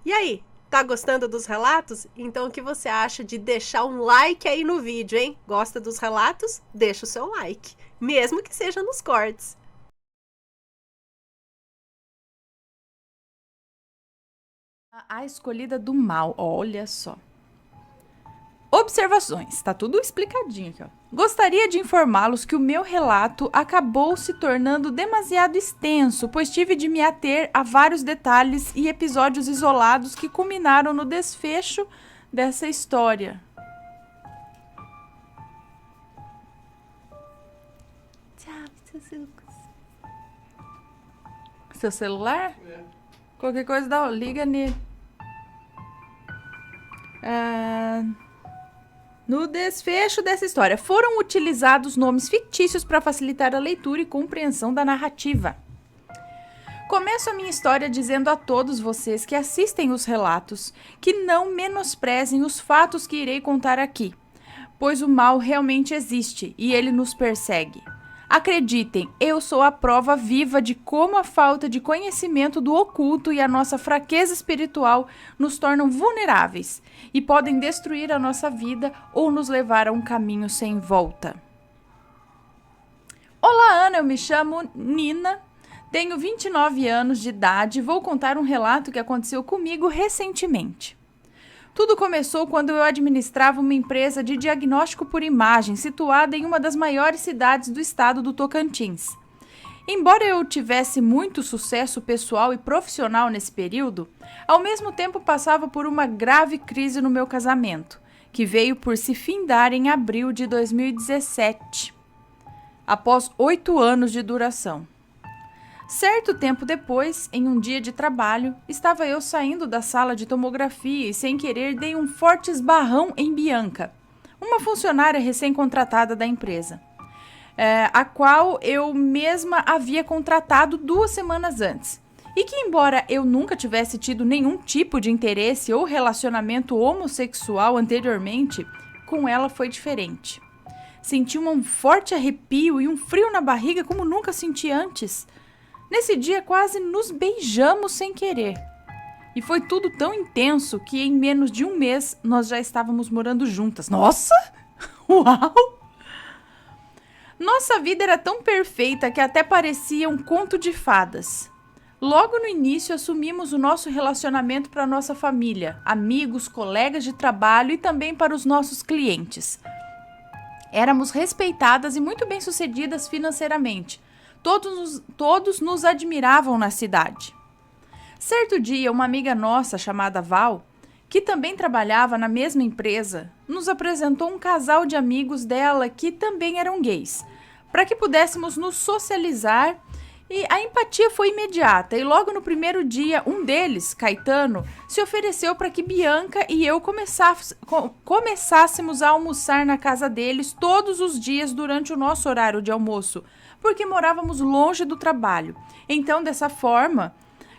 E aí, tá gostando dos relatos? Então o que você acha de deixar um like aí no vídeo, hein? Gosta dos relatos? Deixa o seu like, mesmo que seja nos cortes. A escolhida do mal, olha só. Observações, tá tudo explicadinho aqui, ó. Gostaria de informá-los que o meu relato acabou se tornando demasiado extenso, pois tive de me ater a vários detalhes e episódios isolados que culminaram no desfecho dessa história. Tchau, seus sucos. Seu celular? É. Qualquer coisa, liga nele. No desfecho dessa história, foram utilizados nomes fictícios para facilitar a leitura e compreensão da narrativa. Começo a minha história dizendo a todos vocês que assistem os relatos que não menosprezem os fatos que irei contar aqui, pois o mal realmente existe e ele nos persegue. Acreditem, eu sou a prova viva de como a falta de conhecimento do oculto e a nossa fraqueza espiritual nos tornam vulneráveis e podem destruir a nossa vida ou nos levar a um caminho sem volta. Olá, Ana, eu me chamo Nina, tenho 29 anos de idade e vou contar um relato que aconteceu comigo recentemente. Tudo começou quando eu administrava uma empresa de diagnóstico por imagem situada em uma das maiores cidades do estado do Tocantins. Embora eu tivesse muito sucesso pessoal e profissional nesse período, ao mesmo tempo passava por uma grave crise no meu casamento, que veio por se findar em abril de 2017, após 8 anos de duração. Certo tempo depois, em um dia de trabalho, estava eu saindo da sala de tomografia e, sem querer, dei um forte esbarrão em Bianca, uma funcionária recém-contratada da empresa, a qual eu mesma havia contratado 2 semanas antes, e que, embora eu nunca tivesse tido nenhum tipo de interesse ou relacionamento homossexual anteriormente, com ela foi diferente. Senti um forte arrepio e um frio na barriga como nunca senti antes. Nesse dia quase nos beijamos sem querer. E foi tudo tão intenso que em menos de um mês nós já estávamos morando juntas. Nossa! Uau! Nossa vida era tão perfeita que até parecia um conto de fadas. Logo no início assumimos o nosso relacionamento para nossa família, amigos, colegas de trabalho e também para os nossos clientes. Éramos respeitadas e muito bem-sucedidas financeiramente. Todos nos admiravam na cidade. Certo dia, uma amiga nossa chamada Val, que também trabalhava na mesma empresa, nos apresentou um casal de amigos dela que também eram gays, para que pudéssemos nos socializar, e a empatia foi imediata. E logo no primeiro dia, um deles, Caetano, se ofereceu para que Bianca e eu começássemos a almoçar na casa deles todos os dias durante o nosso horário de almoço, porque morávamos longe do trabalho. Então, dessa forma,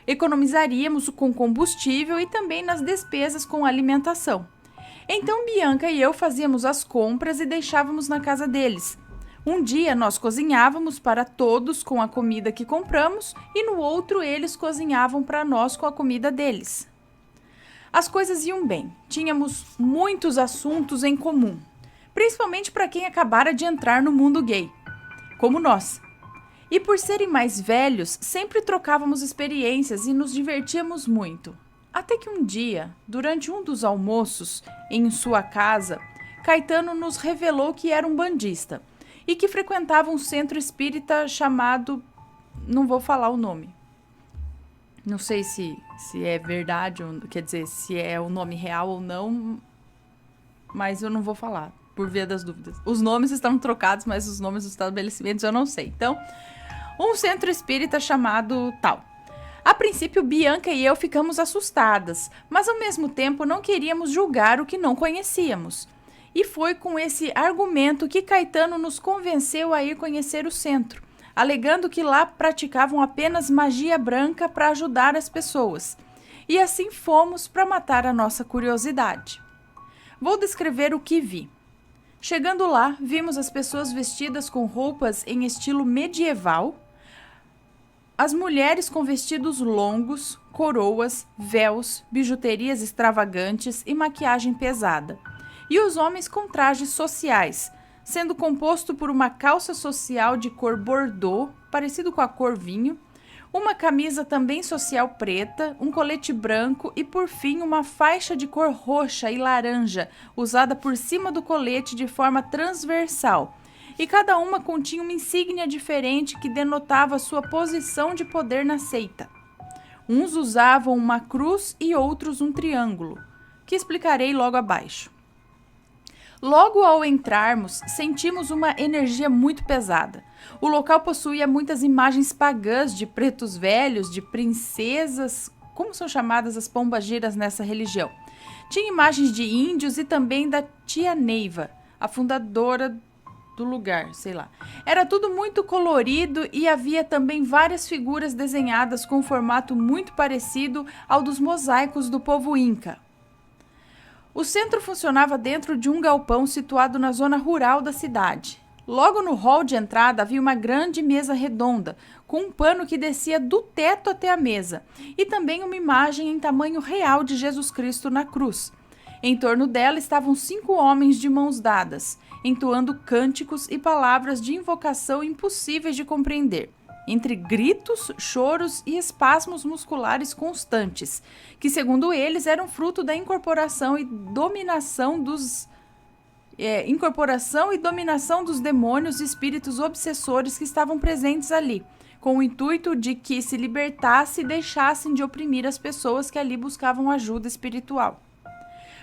economizaríamos com combustível e também nas despesas com alimentação. Então, Bianca e eu fazíamos as compras e deixávamos na casa deles. Um dia nós cozinhávamos para todos com a comida que compramos e no outro eles cozinhavam para nós com a comida deles. As coisas iam bem, tínhamos muitos assuntos em comum, principalmente para quem acabara de entrar no mundo gay, como nós. E por serem mais velhos, sempre trocávamos experiências e nos divertíamos muito. Até que um dia, durante um dos almoços em sua casa, Caetano nos revelou que era um bandista e que frequentava um centro espírita chamado... Não vou falar o nome. Não sei se é verdade, ou, quer dizer, se é o nome real ou não, mas eu não vou falar, por via das dúvidas. Os nomes estão trocados, mas os nomes dos estabelecimentos eu não sei. Então, um centro espírita chamado tal. A princípio, Bianca e eu ficamos assustadas, mas ao mesmo tempo não queríamos julgar o que não conhecíamos. E foi com esse argumento que Caetano nos convenceu a ir conhecer o centro, alegando que lá praticavam apenas magia branca para ajudar as pessoas. E assim fomos para matar a nossa curiosidade. Vou descrever o que vi. Chegando lá, vimos as pessoas vestidas com roupas em estilo medieval, as mulheres com vestidos longos, coroas, véus, bijuterias extravagantes e maquiagem pesada. E os homens com trajes sociais, sendo composto por uma calça social de cor bordô, parecido com a cor vinho, uma camisa também social preta, um colete branco e, por fim, uma faixa de cor roxa e laranja, usada por cima do colete de forma transversal. E cada uma continha uma insígnia diferente que denotava sua posição de poder na seita. Uns usavam uma cruz e outros um triângulo, que explicarei logo abaixo. Logo ao entrarmos, sentimos uma energia muito pesada. O local possuía muitas imagens pagãs de pretos velhos, de princesas, como são chamadas as pombagiras nessa religião. Tinha imagens de índios e também da tia Neiva, a fundadora do lugar, sei lá. Era tudo muito colorido e havia também várias figuras desenhadas com um formato muito parecido ao dos mosaicos do povo Inca. O centro funcionava dentro de um galpão situado na zona rural da cidade. Logo no hall de entrada havia uma grande mesa redonda, com um pano que descia do teto até a mesa, e também uma imagem em tamanho real de Jesus Cristo na cruz. Em torno dela estavam 5 homens de mãos dadas, entoando cânticos e palavras de invocação impossíveis de compreender, entre gritos, choros e espasmos musculares constantes, que, segundo eles, eram fruto da incorporação e dominação dos demônios e espíritos obsessores que estavam presentes ali, com o intuito de que se libertasse e deixassem de oprimir as pessoas que ali buscavam ajuda espiritual.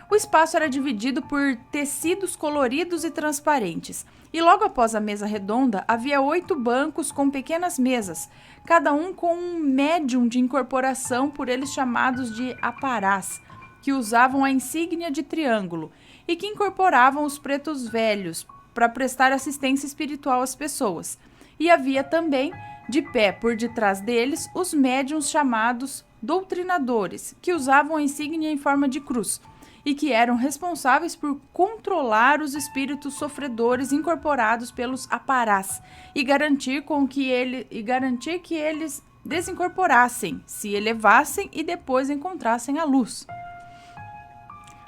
O espaço era dividido por tecidos coloridos e transparentes, e logo após a mesa redonda havia 8 bancos com pequenas mesas, cada um com um médium de incorporação, por eles chamados de aparás, que usavam a insígnia de triângulo e que incorporavam os pretos velhos para prestar assistência espiritual às pessoas. E havia também, de pé por detrás deles, os médiuns chamados doutrinadores, que usavam a insígnia em forma de cruz, e que eram responsáveis por controlar os espíritos sofredores incorporados pelos aparás e garantir que eles desincorporassem, se elevassem e depois encontrassem a luz.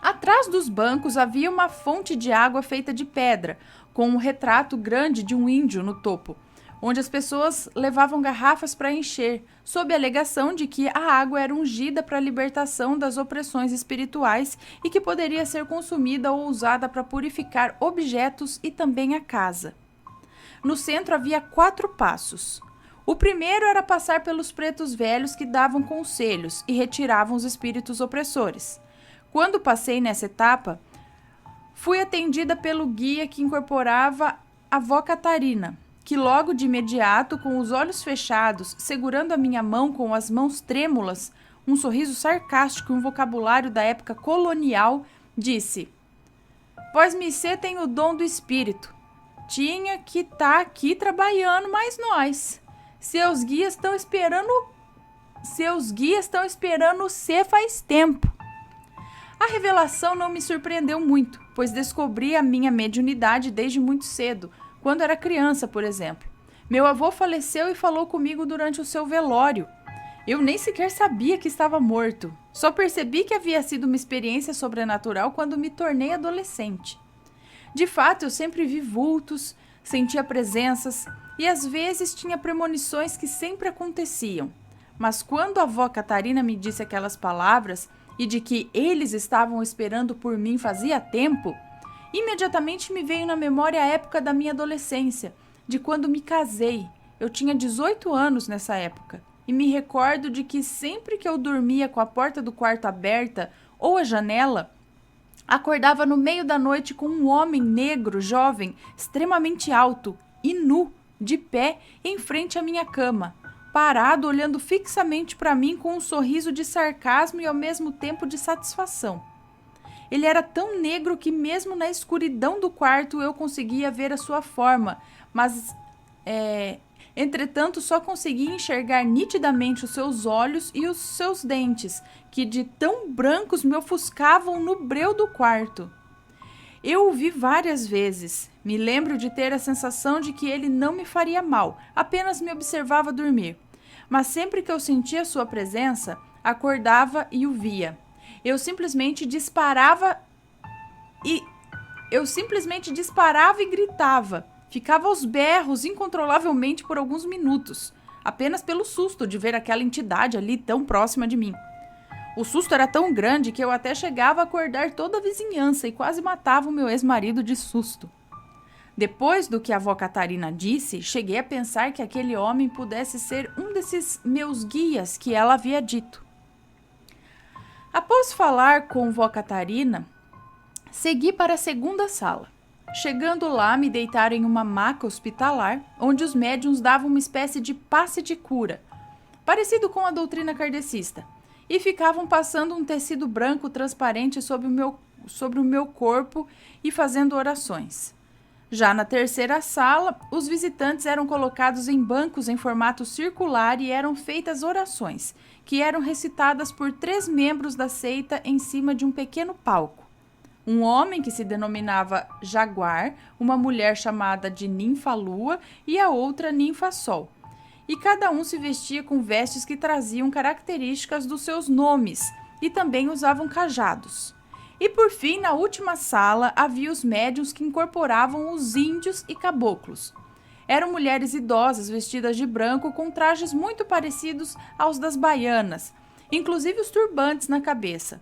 Atrás dos bancos havia uma fonte de água feita de pedra, com um retrato grande de um índio no topo, onde as pessoas levavam garrafas para encher, sob a alegação de que a água era ungida para a libertação das opressões espirituais e que poderia ser consumida ou usada para purificar objetos e também a casa. No centro havia 4 passos. O primeiro era passar pelos pretos velhos que davam conselhos e retiravam os espíritos opressores. Quando passei nessa etapa, fui atendida pelo guia que incorporava a avó Catarina, que logo de imediato, com os olhos fechados, segurando a minha mão com as mãos trêmulas, um sorriso sarcástico e um vocabulário da época colonial, disse: "Vós-missê tem o dom do espírito. Tinha que tá aqui trabalhando mais nós. Seus guias estão esperando você faz tempo." A revelação não me surpreendeu muito, pois descobri a minha mediunidade desde muito cedo, quando era criança, por exemplo. Meu avô faleceu e falou comigo durante o seu velório. Eu nem sequer sabia que estava morto. Só percebi que havia sido uma experiência sobrenatural quando me tornei adolescente. De fato, eu sempre vi vultos, sentia presenças e às vezes tinha premonições que sempre aconteciam. Mas quando a avó Catarina me disse aquelas palavras e de que eles estavam esperando por mim fazia tempo, imediatamente me veio na memória a época da minha adolescência, de quando me casei. Eu tinha 18 anos nessa época, e me recordo de que sempre que eu dormia com a porta do quarto aberta ou a janela, acordava no meio da noite com um homem negro, jovem, extremamente alto e nu, de pé, em frente à minha cama, parado, olhando fixamente para mim com um sorriso de sarcasmo e ao mesmo tempo de satisfação. Ele era tão negro que mesmo na escuridão do quarto eu conseguia ver a sua forma, mas, entretanto, só conseguia enxergar nitidamente os seus olhos e os seus dentes, que de tão brancos me ofuscavam no breu do quarto. Eu o vi várias vezes. Me lembro de ter a sensação de que ele não me faria mal, apenas me observava dormir. mas sempre que eu sentia sua presença, acordava e o via. Eu simplesmente disparava e gritava. Ficava aos berros incontrolavelmente por alguns minutos, apenas pelo susto de ver aquela entidade ali tão próxima de mim. O susto era tão grande que eu até chegava a acordar toda a vizinhança e quase matava o meu ex-marido de susto. Depois do que a avó Catarina disse, cheguei a pensar que aquele homem pudesse ser um desses meus guias que ela havia dito. Após falar com vó Catarina, segui para a segunda sala. Chegando lá, me deitaram em uma maca hospitalar, onde os médiuns davam uma espécie de passe de cura, parecido com a doutrina kardecista, e ficavam passando um tecido branco transparente sobre o meu corpo e fazendo orações. Já na terceira sala, os visitantes eram colocados em bancos em formato circular e eram feitas orações, que eram recitadas por 3 membros da seita em cima de um pequeno palco. Um homem que se denominava Jaguar, uma mulher chamada de Ninfa-Lua e a outra Ninfa-Sol. E cada um se vestia com vestes que traziam características dos seus nomes e também usavam cajados. E por fim, na última sala, havia os médiuns que incorporavam os índios e caboclos. Eram mulheres idosas vestidas de branco com trajes muito parecidos aos das baianas, inclusive os turbantes na cabeça.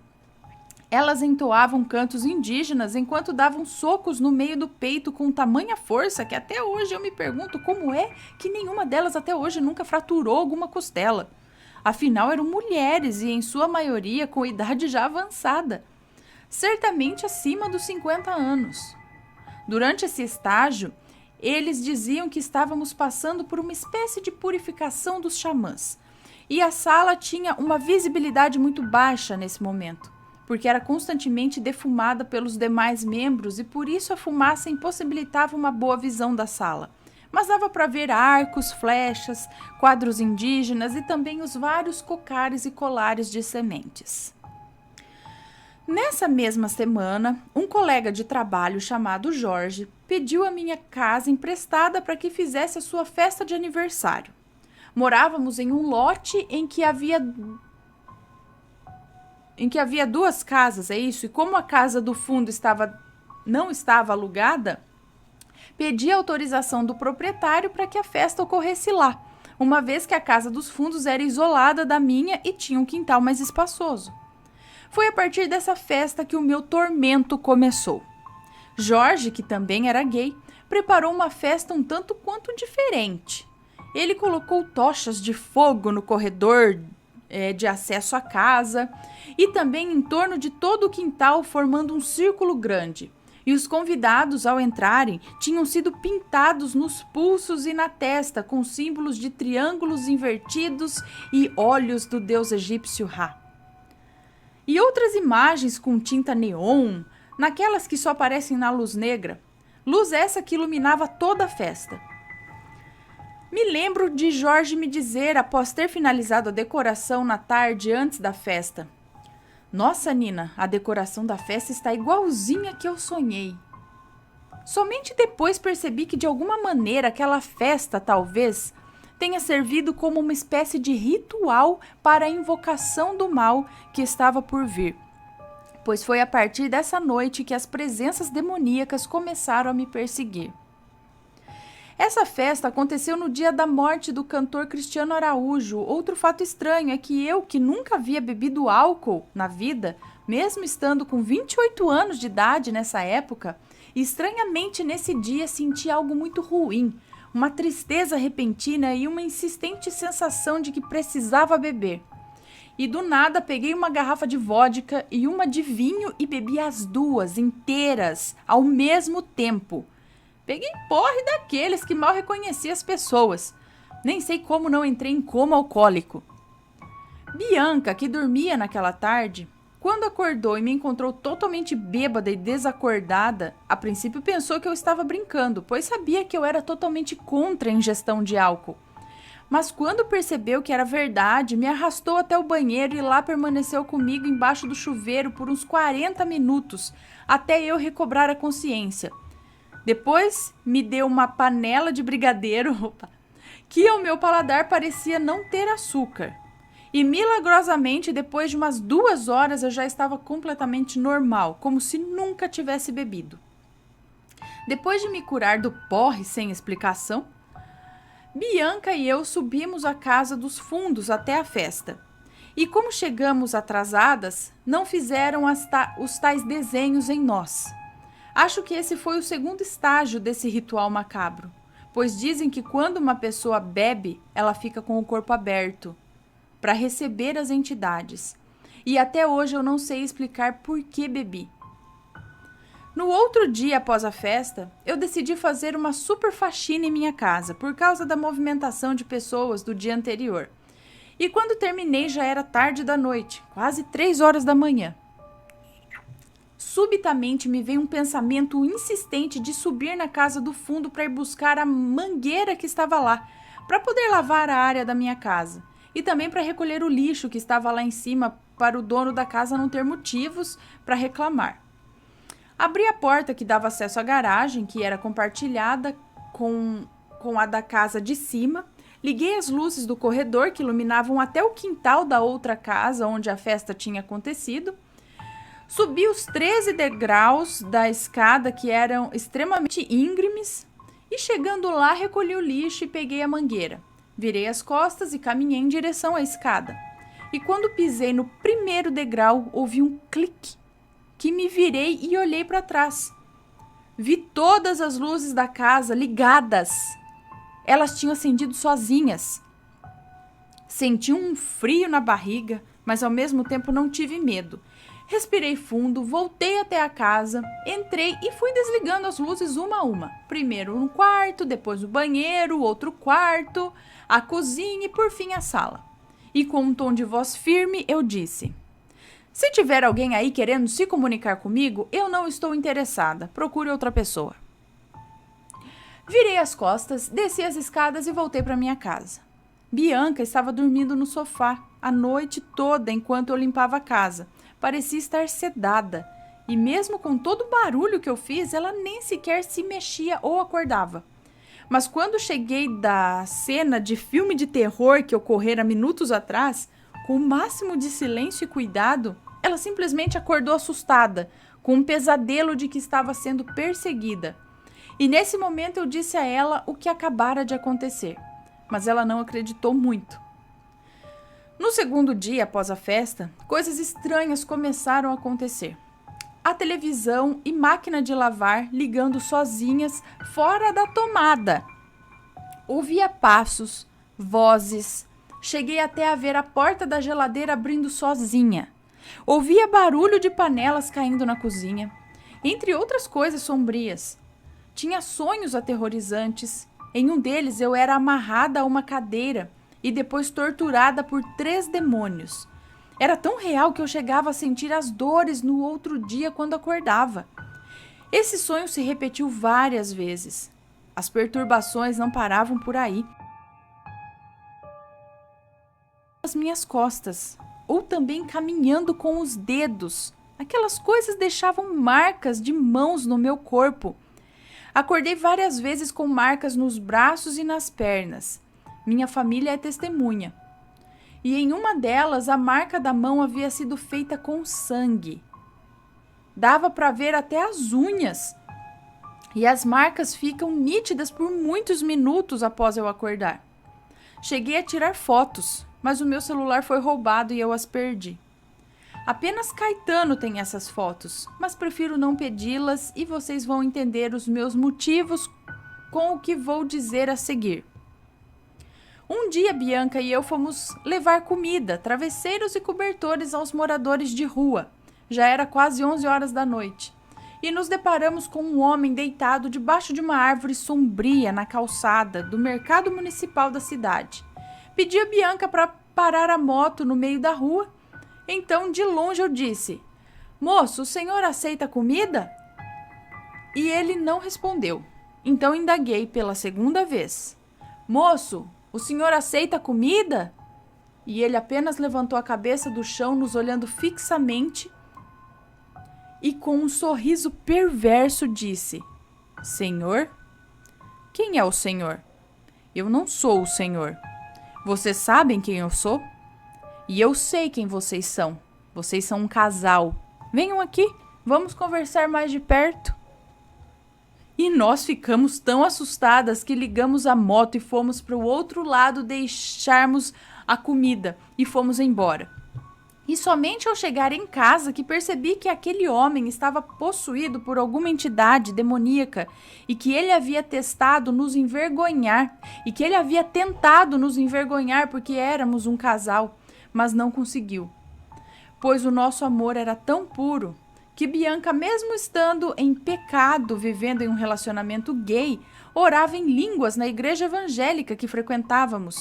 Elas entoavam cantos indígenas enquanto davam socos no meio do peito com tamanha força que até hoje eu me pergunto como é que nenhuma delas até hoje nunca fraturou alguma costela. Afinal, eram mulheres e, em sua maioria, com idade já avançada, certamente acima dos 50 anos. Durante esse estágio, eles diziam que estávamos passando por uma espécie de purificação dos xamãs, e a sala tinha uma visibilidade muito baixa nesse momento, porque era constantemente defumada pelos demais membros e por isso a fumaça impossibilitava uma boa visão da sala. Mas dava para ver arcos, flechas, quadros indígenas e também os vários cocares e colares de sementes. Nessa mesma semana, um colega de trabalho chamado Jorge pediu a minha casa emprestada para que fizesse a sua festa de aniversário. Morávamos em um lote em que havia 2 casas, é isso? E como a casa do fundo não estava alugada, pedi a autorização do proprietário para que a festa ocorresse lá, uma vez que a casa dos fundos era isolada da minha e tinha um quintal mais espaçoso. Foi a partir dessa festa que o meu tormento começou. Jorge, que também era gay, preparou uma festa um tanto quanto diferente. Ele colocou tochas de fogo no corredor de acesso à casa e também em torno de todo o quintal, formando um círculo grande. E os convidados, ao entrarem, tinham sido pintados nos pulsos e na testa com símbolos de triângulos invertidos e olhos do deus egípcio Ra. E outras imagens com tinta neon, naquelas que só aparecem na luz negra, luz essa que iluminava toda a festa. Me lembro de Jorge me dizer, após ter finalizado a decoração na tarde antes da festa: "Nossa, Nina, a decoração da festa está igualzinha que eu sonhei." Somente depois percebi que, de alguma maneira, aquela festa, talvez, tenha servido como uma espécie de ritual para a invocação do mal que estava por vir, pois foi a partir dessa noite que as presenças demoníacas começaram a me perseguir. Essa festa aconteceu no dia da morte do cantor Cristiano Araújo. Outro fato estranho é que eu, que nunca havia bebido álcool na vida, mesmo estando com 28 anos de idade nessa época, estranhamente nesse dia senti algo muito ruim, uma tristeza repentina e uma insistente sensação de que precisava beber. E do nada peguei uma garrafa de vodka e uma de vinho e bebi as 2 inteiras ao mesmo tempo. Peguei porre daqueles que mal reconhecia as pessoas. Nem sei como não entrei em coma alcoólico. Bianca, que dormia naquela tarde, quando acordou e me encontrou totalmente bêbada e desacordada, a princípio pensou que eu estava brincando, pois sabia que eu era totalmente contra a ingestão de álcool. Mas quando percebeu que era verdade, me arrastou até o banheiro e lá permaneceu comigo embaixo do chuveiro por uns 40 minutos, até eu recobrar a consciência. Depois me deu uma panela de brigadeiro que ao meu paladar parecia não ter açúcar. E milagrosamente, depois de umas 2 horas, eu já estava completamente normal, como se nunca tivesse bebido. Depois de me curar do porre sem explicação, Bianca e eu subimos a casa dos fundos até a festa. E como chegamos atrasadas, não fizeram os tais desenhos em nós. Acho que esse foi o segundo estágio desse ritual macabro, pois dizem que quando uma pessoa bebe, ela fica com o corpo aberto para receber as entidades. E até hoje eu não sei explicar por que bebi. No outro dia após a festa, eu decidi fazer uma super faxina em minha casa, por causa da movimentação de pessoas do dia anterior. E quando terminei já era tarde da noite, quase 3 horas da manhã. Subitamente me veio um pensamento insistente de subir na casa do fundo para ir buscar a mangueira que estava lá, para poder lavar a área da minha casa. E também para recolher o lixo que estava lá em cima, para o dono da casa não ter motivos para reclamar. Abri a porta que dava acesso à garagem, que era compartilhada com a da casa de cima. Liguei as luzes do corredor que iluminavam até o quintal da outra casa onde a festa tinha acontecido. Subi os 13 degraus da escada que eram extremamente íngremes e chegando lá recolhi o lixo e peguei a mangueira. Virei as costas e caminhei em direção à escada. E quando pisei no primeiro degrau, ouvi um clique, que me virei e olhei para trás. Vi todas as luzes da casa ligadas. Elas tinham acendido sozinhas. Senti um frio na barriga, mas ao mesmo tempo não tive medo. Respirei fundo, voltei até a casa, entrei e fui desligando as luzes uma a uma. Primeiro um quarto, depois o banheiro, outro quarto, a cozinha e por fim a sala. E com um tom de voz firme eu disse: se tiver alguém aí querendo se comunicar comigo, eu não estou interessada. Procure outra pessoa. Virei as costas, desci as escadas e voltei para minha casa. Bianca estava dormindo no sofá a noite toda enquanto eu limpava a casa. Parecia estar sedada. E mesmo com todo o barulho que eu fiz, ela nem sequer se mexia ou acordava. Mas quando cheguei da cena de filme de terror que ocorrera minutos atrás, com o máximo de silêncio e cuidado, ela simplesmente acordou assustada, com um pesadelo de que estava sendo perseguida. E nesse momento eu disse a ela o que acabara de acontecer, mas ela não acreditou muito. No segundo dia após a festa, coisas estranhas começaram a acontecer. A televisão e máquina de lavar ligando sozinhas fora da tomada. Ouvia passos, vozes. Cheguei até a ver a porta da geladeira abrindo sozinha. Ouvia barulho de panelas caindo na cozinha, entre outras coisas sombrias. Tinha sonhos aterrorizantes. Em um deles eu era amarrada a uma cadeira e depois torturada por 3 demônios. Era tão real que eu chegava a sentir as dores no outro dia quando acordava. Esse sonho se repetiu várias vezes. As perturbações não paravam por aí. As minhas costas, ou também caminhando com os dedos. Aquelas coisas deixavam marcas de mãos no meu corpo. Acordei várias vezes com marcas nos braços e nas pernas. Minha família é testemunha. E em uma delas, a marca da mão havia sido feita com sangue. Dava para ver até as unhas. E as marcas ficam nítidas por muitos minutos após eu acordar. Cheguei a tirar fotos, mas o meu celular foi roubado e eu as perdi. Apenas Caetano tem essas fotos, mas prefiro não pedi-las e vocês vão entender os meus motivos com o que vou dizer a seguir. Um dia, Bianca e eu fomos levar comida, travesseiros e cobertores aos moradores de rua. Já era quase 11 horas da noite. E nos deparamos com um homem deitado debaixo de uma árvore sombria na calçada do mercado municipal da cidade. Pedi a Bianca para parar a moto no meio da rua. Então, de longe, eu disse: moço, o senhor aceita comida? E ele não respondeu. Então, indaguei pela segunda vez: moço, o senhor aceita comida? E ele apenas levantou a cabeça do chão, nos olhando fixamente e com um sorriso perverso disse: senhor? Quem é o senhor? Eu não sou o Senhor. Vocês sabem quem eu sou? E eu sei quem vocês são. Vocês são um casal. Venham aqui, vamos conversar mais de perto. E nós ficamos tão assustadas que ligamos a moto e fomos para o outro lado deixarmos a comida e fomos embora. E somente ao chegar em casa que percebi que aquele homem estava possuído por alguma entidade demoníaca e que ele havia tentado nos envergonhar porque éramos um casal, mas não conseguiu. Pois o nosso amor era tão puro que Bianca, mesmo estando em pecado, vivendo em um relacionamento gay, orava em línguas na igreja evangélica que frequentávamos.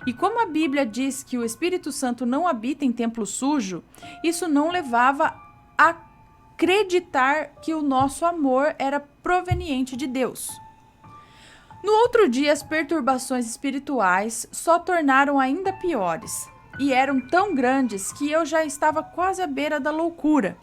E como a Bíblia diz que o Espírito Santo não habita em templo sujo, isso não levava a acreditar que o nosso amor era proveniente de Deus. No outro dia, as perturbações espirituais só tornaram ainda piores, e eram tão grandes que eu já estava quase à beira da loucura.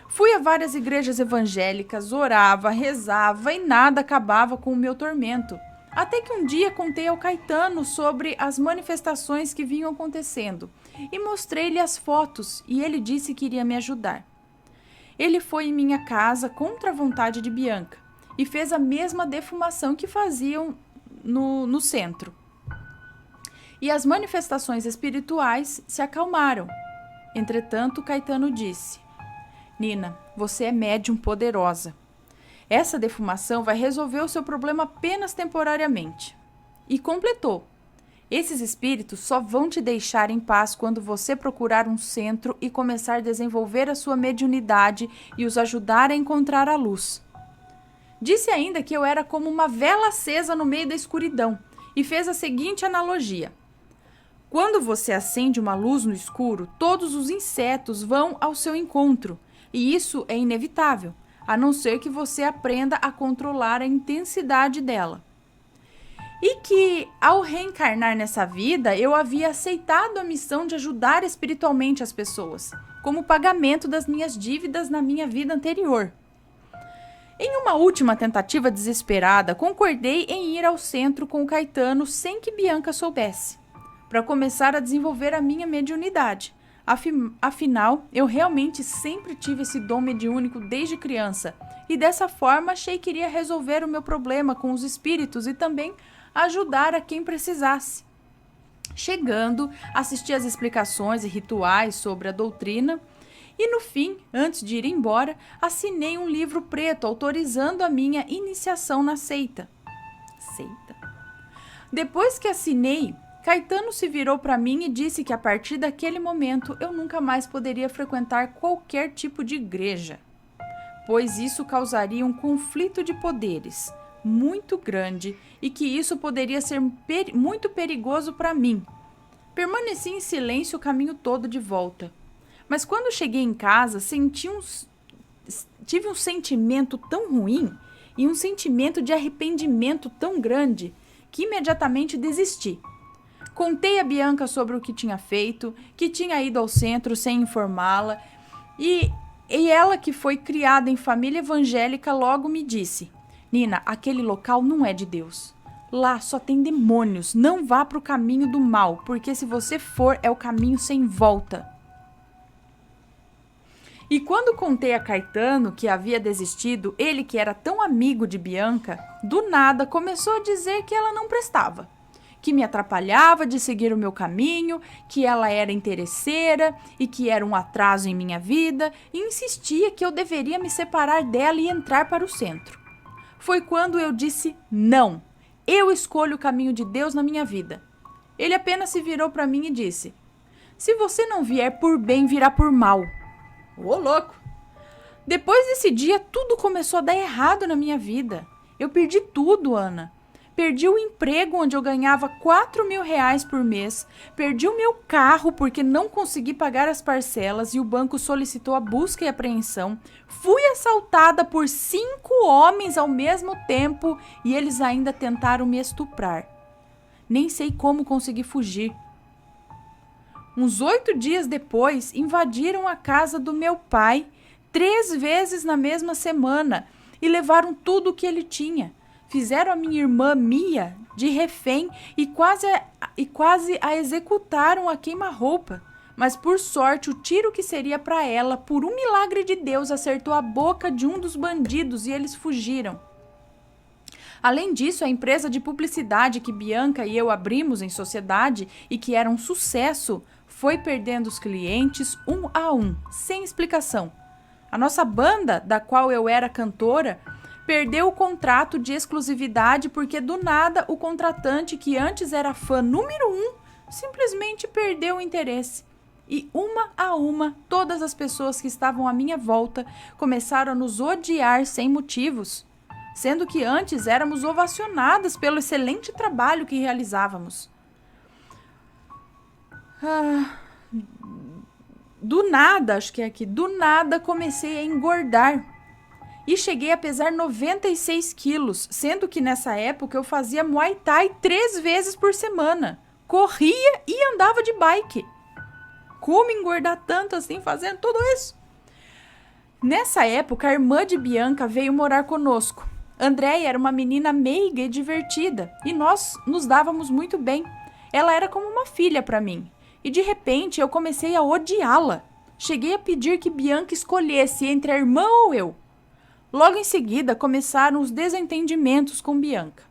Fui a várias igrejas evangélicas, orava, rezava e nada acabava com o meu tormento. Até que um dia contei ao Caetano sobre as manifestações que vinham acontecendo e mostrei-lhe as fotos e ele disse que iria me ajudar. Ele foi em minha casa contra a vontade de Bianca e fez a mesma defumação que faziam no centro. E as manifestações espirituais se acalmaram. Entretanto, Caetano disse: Nina, você é médium poderosa. Essa defumação vai resolver o seu problema apenas temporariamente. E completou: esses espíritos só vão te deixar em paz quando você procurar um centro e começar a desenvolver a sua mediunidade e os ajudar a encontrar a luz. Disse ainda que eu era como uma vela acesa no meio da escuridão e fez a seguinte analogia: quando você acende uma luz no escuro, todos os insetos vão ao seu encontro. E isso é inevitável, a não ser que você aprenda a controlar a intensidade dela. E que, ao reencarnar nessa vida, eu havia aceitado a missão de ajudar espiritualmente as pessoas, como pagamento das minhas dívidas na minha vida anterior. Em uma última tentativa desesperada, concordei em ir ao centro com o Caetano sem que Bianca soubesse, para começar a desenvolver a minha mediunidade. Afinal, eu realmente sempre tive esse dom mediúnico desde criança e dessa forma achei que iria resolver o meu problema com os espíritos e também ajudar a quem precisasse. Chegando, assisti às explicações e rituais sobre a doutrina e no fim, antes de ir embora, assinei um livro preto autorizando a minha iniciação na seita. Depois que assinei, Caetano se virou para mim e disse que a partir daquele momento eu nunca mais poderia frequentar qualquer tipo de igreja, pois isso causaria um conflito de poderes muito grande e que isso poderia ser muito perigoso para mim. Permaneci em silêncio o caminho todo de volta, mas quando cheguei em casa tive um sentimento tão ruim e um sentimento de arrependimento tão grande que imediatamente desisti. Contei a Bianca sobre o que tinha feito, que tinha ido ao centro sem informá-la, e ela, que foi criada em família evangélica, logo me disse: Nina, aquele local não é de Deus. Lá só tem demônios, não vá para o caminho do mal, porque se você for, é o caminho sem volta. E quando contei a Caetano que havia desistido, ele, que era tão amigo de Bianca, do nada começou a dizer que ela não prestava, que me atrapalhava de seguir o meu caminho, que ela era interesseira e que era um atraso em minha vida, e insistia que eu deveria me separar dela e entrar para o centro. Foi quando eu disse não, eu escolho o caminho de Deus na minha vida. Ele apenas se virou para mim e disse: se você não vier por bem, virá por mal. Ô, louco! Depois desse dia, tudo começou a dar errado na minha vida. Eu perdi tudo, Ana. Perdi o emprego onde eu ganhava R$4.000 por mês. Perdi o meu carro porque não consegui pagar as parcelas e o banco solicitou a busca e apreensão. Fui assaltada por 5 homens ao mesmo tempo e eles ainda tentaram me estuprar. Nem sei como consegui fugir. Uns 8 dias depois, invadiram a casa do meu pai 3 vezes na mesma semana e levaram tudo o que ele tinha. Fizeram a minha irmã Mia de refém e quase a executaram a queima-roupa. Mas por sorte, o tiro que seria para ela, por um milagre de Deus, acertou a boca de um dos bandidos e eles fugiram. Além disso, a empresa de publicidade que Bianca e eu abrimos em sociedade e que era um sucesso, foi perdendo os clientes um a um, sem explicação. A nossa banda, da qual eu era cantora, perdeu o contrato de exclusividade porque do nada o contratante, que antes era fã número 1, simplesmente perdeu o interesse. E uma a uma, todas as pessoas que estavam à minha volta começaram a nos odiar sem motivos, sendo que antes éramos ovacionadas pelo excelente trabalho que realizávamos. Do nada comecei a engordar e cheguei a pesar 96 quilos, sendo que nessa época eu fazia Muay Thai 3 vezes por semana, corria e andava de bike. Como engordar tanto assim fazendo tudo isso? Nessa época, a irmã de Bianca veio morar conosco. Andréia era uma menina meiga e divertida, e nós nos dávamos muito bem. Ela era como uma filha para mim, e de repente eu comecei a odiá-la. Cheguei a pedir que Bianca escolhesse entre a irmã ou eu. Logo em seguida, começaram os desentendimentos com Bianca.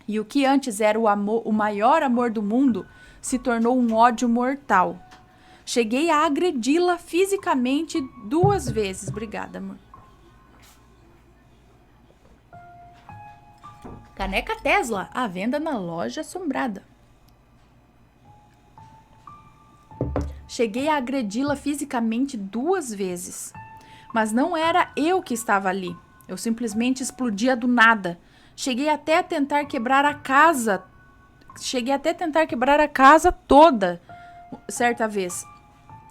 E o que antes era o maior amor do mundo se tornou um ódio mortal. Cheguei a agredi-la fisicamente 2 vezes. Obrigada, amor. Caneca Tesla, à venda na loja assombrada. Cheguei a agredi-la fisicamente 2 vezes. Mas não era eu que estava ali. Eu simplesmente explodia do nada. Cheguei até a tentar quebrar a casa toda, certa vez.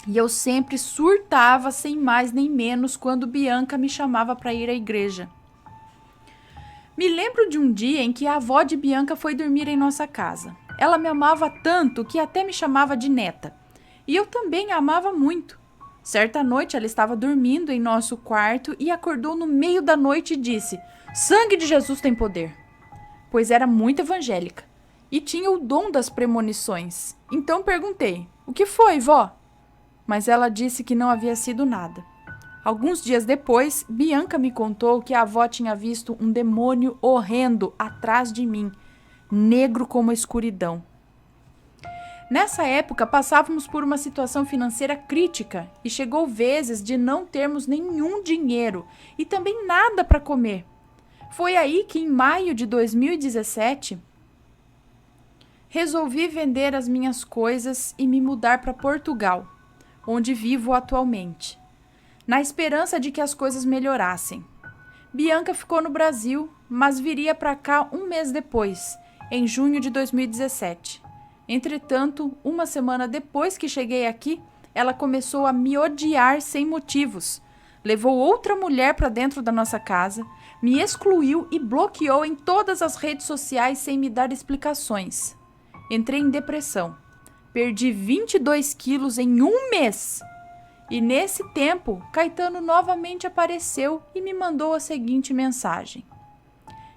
E eu sempre surtava sem mais nem menos quando Bianca me chamava para ir à igreja. Me lembro de um dia em que a avó de Bianca foi dormir em nossa casa. Ela me amava tanto que até me chamava de neta. E eu também a amava muito. Certa noite ela estava dormindo em nosso quarto e acordou no meio da noite e disse: "Sangue de Jesus tem poder." Pois era muito evangélica e tinha o dom das premonições. Então perguntei: "O que foi, vó?" Mas ela disse que não havia sido nada. Alguns dias depois, Bianca me contou que a avó tinha visto um demônio horrendo atrás de mim, negro como a escuridão. Nessa época, passávamos por uma situação financeira crítica e chegou vezes de não termos nenhum dinheiro e também nada para comer. Foi aí que, em maio de 2017, resolvi vender as minhas coisas e me mudar para Portugal, onde vivo atualmente, na esperança de que as coisas melhorassem. Bianca ficou no Brasil, mas viria para cá 1 mês depois, em junho de 2017. Entretanto, 1 semana depois que cheguei aqui, ela começou a me odiar sem motivos. Levou outra mulher para dentro da nossa casa, me excluiu e bloqueou em todas as redes sociais sem me dar explicações. Entrei em depressão. Perdi 22 quilos em 1 mês. E nesse tempo, Caetano novamente apareceu e me mandou a seguinte mensagem: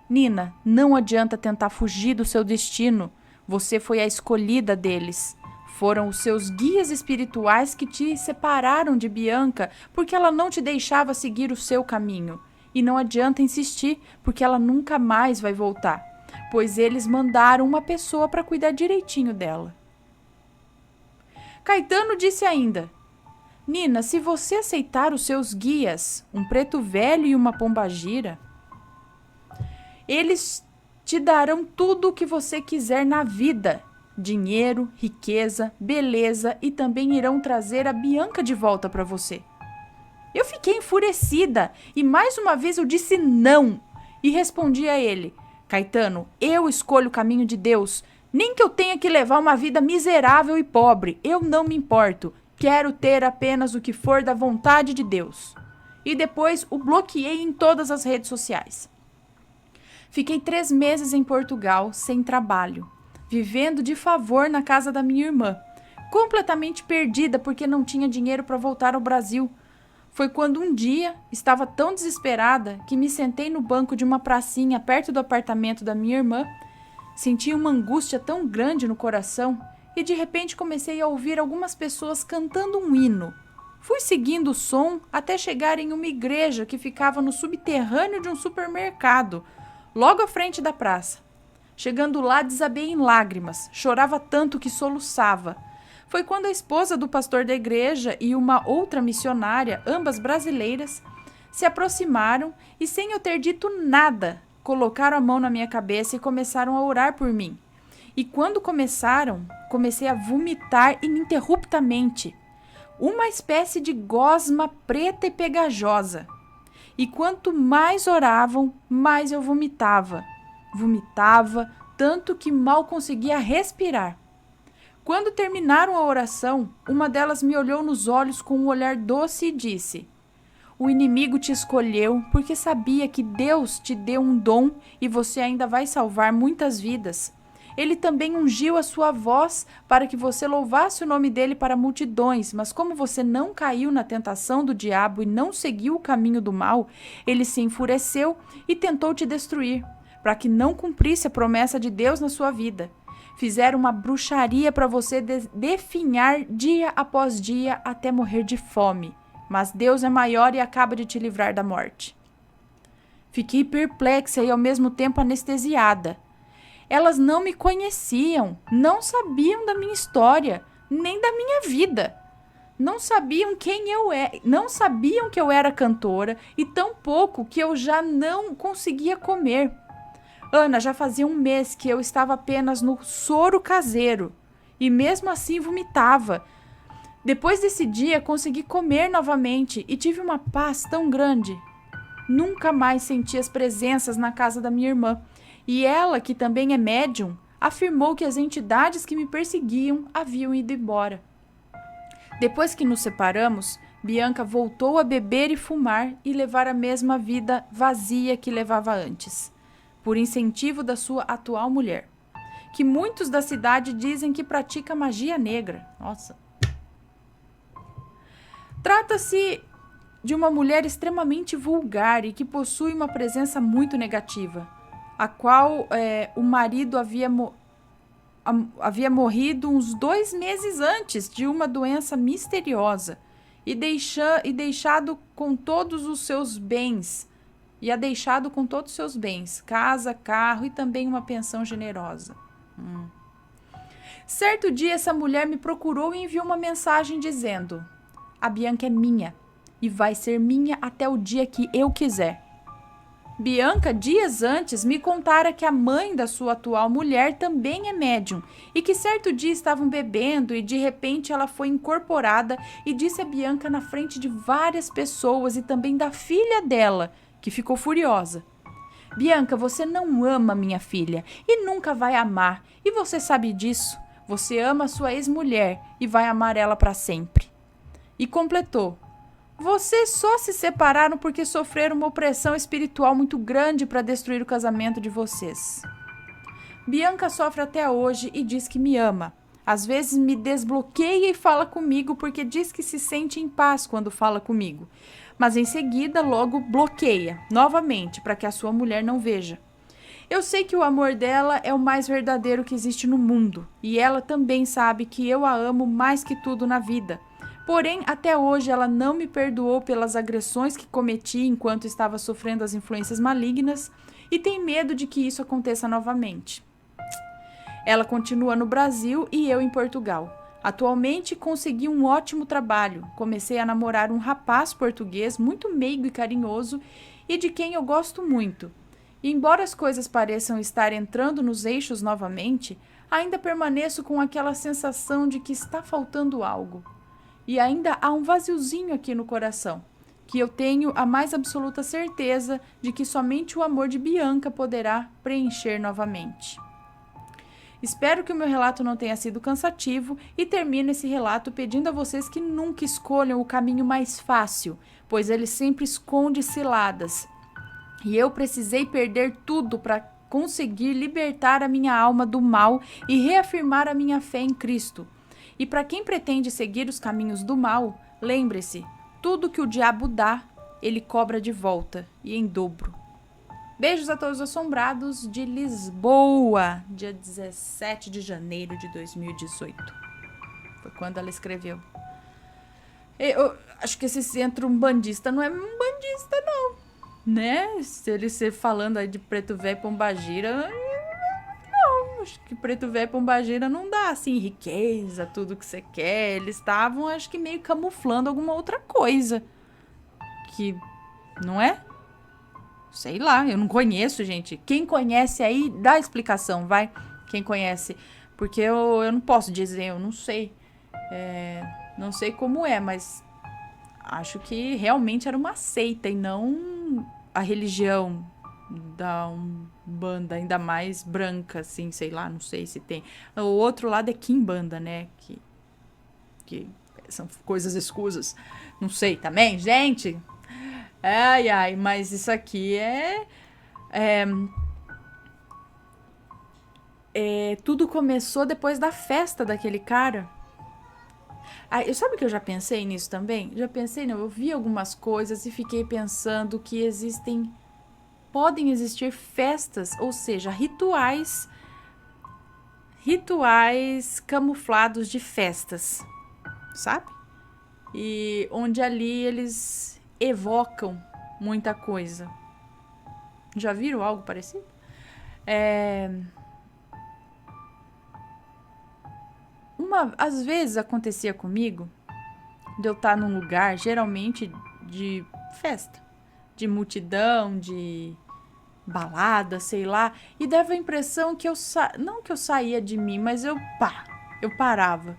"Nina, não adianta tentar fugir do seu destino. Você foi a escolhida deles. Foram os seus guias espirituais que te separaram de Bianca porque ela não te deixava seguir o seu caminho. E não adianta insistir, porque ela nunca mais vai voltar, pois eles mandaram uma pessoa para cuidar direitinho dela." Caetano disse ainda: "Nina, se você aceitar os seus guias, um preto velho e uma pombagira, eles te darão tudo o que você quiser na vida. Dinheiro, riqueza, beleza, e também irão trazer a Bianca de volta para você." Eu fiquei enfurecida e mais uma vez eu disse não e respondi a ele: "Caetano, eu escolho o caminho de Deus. Nem que eu tenha que levar uma vida miserável e pobre, eu não me importo. Quero ter apenas o que for da vontade de Deus." E depois o bloqueei em todas as redes sociais. Fiquei 3 meses em Portugal, sem trabalho, vivendo de favor na casa da minha irmã, completamente perdida porque não tinha dinheiro para voltar ao Brasil. Foi quando um dia estava tão desesperada que me sentei no banco de uma pracinha perto do apartamento da minha irmã, senti uma angústia tão grande no coração e de repente comecei a ouvir algumas pessoas cantando um hino. Fui seguindo o som até chegar em uma igreja que ficava no subterrâneo de um supermercado, logo à frente da praça. Chegando lá, desabei em lágrimas, chorava tanto que soluçava. Foi quando a esposa do pastor da igreja e uma outra missionária, ambas brasileiras, se aproximaram e, sem eu ter dito nada, colocaram a mão na minha cabeça e começaram a orar por mim. E quando começaram, comecei a vomitar ininterruptamente. Uma espécie de gosma preta e pegajosa. E quanto mais oravam, mais eu vomitava. Vomitava, tanto que mal conseguia respirar. Quando terminaram a oração, uma delas me olhou nos olhos com um olhar doce e disse: "O inimigo te escolheu porque sabia que Deus te deu um dom e você ainda vai salvar muitas vidas. Ele também ungiu a sua voz para que você louvasse o nome dele para multidões, mas como você não caiu na tentação do diabo e não seguiu o caminho do mal, ele se enfureceu e tentou te destruir, para que não cumprisse a promessa de Deus na sua vida. Fizeram uma bruxaria para você definhar dia após dia até morrer de fome, mas Deus é maior e acaba de te livrar da morte." Fiquei perplexa e ao mesmo tempo anestesiada. Elas não me conheciam, não sabiam da minha história, nem da minha vida. Não sabiam quem eu era, não sabiam que eu era cantora e tampouco que eu já não conseguia comer. Ana, já fazia um mês que eu estava apenas no soro caseiro e mesmo assim vomitava. Depois desse dia consegui comer novamente e tive uma paz tão grande. Nunca mais senti as presenças na casa da minha irmã. E ela, que também é médium, afirmou que as entidades que me perseguiam haviam ido embora. Depois que nos separamos, Bianca voltou a beber e fumar e levar a mesma vida vazia que levava antes, por incentivo da sua atual mulher, que muitos da cidade dizem que pratica magia negra. Nossa! Trata-se de uma mulher extremamente vulgar e que possui uma presença muito negativa, a qual o marido havia morrido uns 2 meses antes de uma doença misteriosa e deixado com todos os seus bens, casa, carro e também uma pensão generosa. Certo dia, essa mulher me procurou e enviou uma mensagem dizendo: "A Bianca é minha e vai ser minha até o dia que eu quiser." Bianca, dias antes, me contara que a mãe da sua atual mulher também é médium e que certo dia estavam bebendo e de repente ela foi incorporada e disse a Bianca na frente de várias pessoas e também da filha dela, que ficou furiosa: "Bianca, você não ama minha filha e nunca vai amar, e você sabe disso. Você ama sua ex-mulher e vai amar ela para sempre." E completou: "Vocês só se separaram porque sofreram uma opressão espiritual muito grande para destruir o casamento de vocês." Bianca sofre até hoje e diz que me ama. Às vezes me desbloqueia e fala comigo porque diz que se sente em paz quando fala comigo. Mas em seguida logo bloqueia, novamente, para que a sua mulher não veja. Eu sei que o amor dela é o mais verdadeiro que existe no mundo. E ela também sabe que eu a amo mais que tudo na vida. Porém, até hoje ela não me perdoou pelas agressões que cometi enquanto estava sofrendo as influências malignas e tem medo de que isso aconteça novamente. Ela continua no Brasil e eu em Portugal. Atualmente consegui um ótimo trabalho. Comecei a namorar um rapaz português muito meigo e carinhoso e de quem eu gosto muito. E embora as coisas pareçam estar entrando nos eixos novamente, ainda permaneço com aquela sensação de que está faltando algo. E ainda há um vaziozinho aqui no coração, que eu tenho a mais absoluta certeza de que somente o amor de Bianca poderá preencher novamente. Espero que o meu relato não tenha sido cansativo e termino esse relato pedindo a vocês que nunca escolham o caminho mais fácil, pois ele sempre esconde ciladas. E eu precisei perder tudo para conseguir libertar a minha alma do mal e reafirmar a minha fé em Cristo. E para quem pretende seguir os caminhos do mal, lembre-se, Tudo que o diabo dá, ele cobra de volta, e em dobro. Beijos a todos assombrados de Lisboa, dia 17 de janeiro de 2018. Foi quando ela escreveu. Eu acho que esse centro umbandista não é umbandista, não. Né? Se ele ser falando aí de Preto Velho e Pombagira, não. Acho que Preto Velho e Pombagira não dá, assim, riqueza, tudo que você quer. Eles estavam, acho que meio camuflando alguma outra coisa. Que, não é? Sei lá, eu não conheço, gente. Quem conhece aí, dá explicação, vai. Quem conhece. Porque eu não posso dizer, eu não sei. Não sei como é, mas acho que realmente era uma seita e não a religião da Umbanda, ainda mais branca, assim, sei lá, não sei se tem. O outro lado é Quimbanda, né? Que são coisas escusas. Não sei também, gente. Ai, mas isso aqui tudo começou depois da festa daquele cara. Sabe que eu já pensei nisso também? Já pensei, não, eu vi algumas coisas e fiquei pensando que podem existir festas, ou seja, rituais camuflados de festas, sabe? E onde ali eles evocam muita coisa. Já viram algo parecido? Às vezes acontecia comigo de eu estar num lugar, geralmente de festa, de multidão, de balada, sei lá, e dava a impressão que não que eu saía de mim, mas eu parava.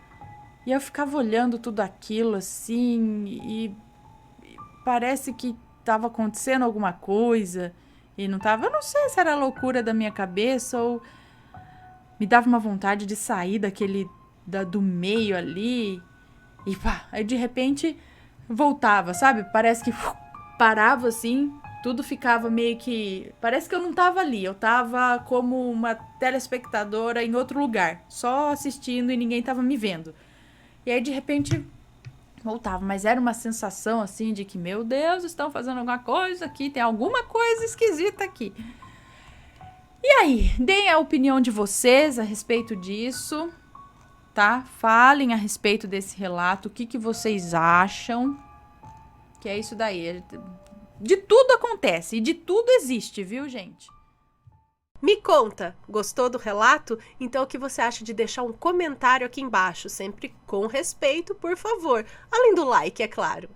E eu ficava olhando tudo aquilo assim, e parece que estava acontecendo alguma coisa, e não estava, eu não sei se era loucura da minha cabeça ou me dava uma vontade de sair do meio ali, e aí de repente voltava, sabe? Parece que parava assim, tudo ficava meio que... Parece que eu não tava ali, eu tava como uma telespectadora em outro lugar, só assistindo e ninguém tava me vendo. E aí de repente voltava, mas era uma sensação assim de que, meu Deus, estão fazendo alguma coisa aqui, tem alguma coisa esquisita aqui. E aí, deem a opinião de vocês a respeito disso, tá? Falem a respeito desse relato, o que vocês acham, que é isso daí. De tudo acontece e de tudo existe, viu, gente? Me conta, gostou do relato? Então o que você acha de deixar um comentário aqui embaixo, sempre com respeito, por favor. Além do like, é claro.